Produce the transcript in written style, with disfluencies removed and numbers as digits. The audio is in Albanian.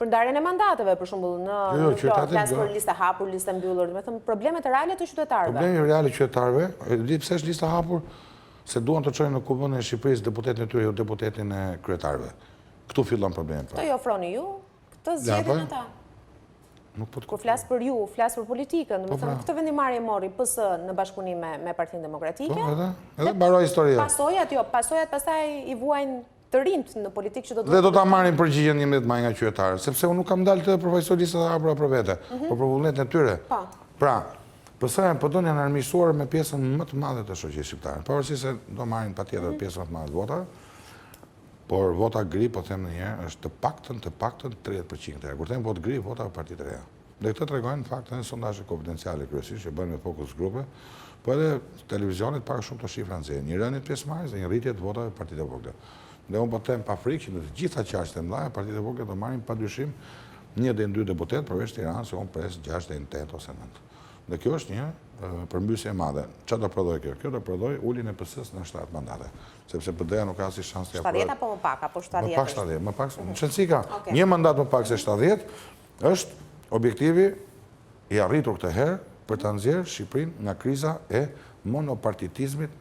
për ndarjen e mandateve, për shembull, në flas për listë hapur, listë mbyllur, do të thënë problemet reale të qytetarëve. Problemi reale të qytetarëve, di pse është lista hapur, se duan të çojnë në Kuvendin e Shqipërisë deputetin e tyre jo deputetin e kryetarëve. Këtu fillon problemi. Këto i ofroni ju, këtë zgjedhin ata. Kur flas për ju, flas për politikën, do të thënë këtë vendimarrje mori PS në bashkëpunim me Partinë Demokratike. Po, edhe mbaroi historia. Pasojat pastaj i vuajnë të rinjt në politikë që dhe do ta marrin përgjigjen 11 maj nga qytetarët, sepse unë nuk kam dalë të përfaqësoj listat e hapura për vete, por për vullnetin e tyre. Pra, PS-ja po donin janë armiqësuar me pjesën më të madhe të shoqërisë shqiptare. Pavarësisht se do marrin patjetër pjesën më të madhe të votave, por vota gri, po them ndonjëherë, është të paktën 30%. Kur them votë gri, vota për partitë reja. Dhe këtë tregojnë në fakt edhe sondazhe konfidenciale kryesisht që bëhen me fokus grupe, po edhe televizionit pak shumë të shifra nxehtë. Një rënje pjesëmarrjes dhe një rritje të votave për partitë e vogla. Dhe unë po them pa frikë që në të gjitha qashtet e mëdha partitë e vogla do marrin padyshim 1 deri në 2 deputet përveç Tiranës, që unë pres 6 deri në 8 ose 9. Dhe kjo është një përmbysje e madhe. Çfarë do prodhoj kjo? Kjo do prodhoj uljen e PS-s në 7 mandate. Sepse PD-ja nuk ka asnjë shans të japë. 70 apo më pak, apo 70? Më pak 70, më pak. Çelësika, një mandat më pak se 70 është objektivi i arritur këtë herë për ta nxjerrë Shqipërinë nga kriza e monopartitizmit.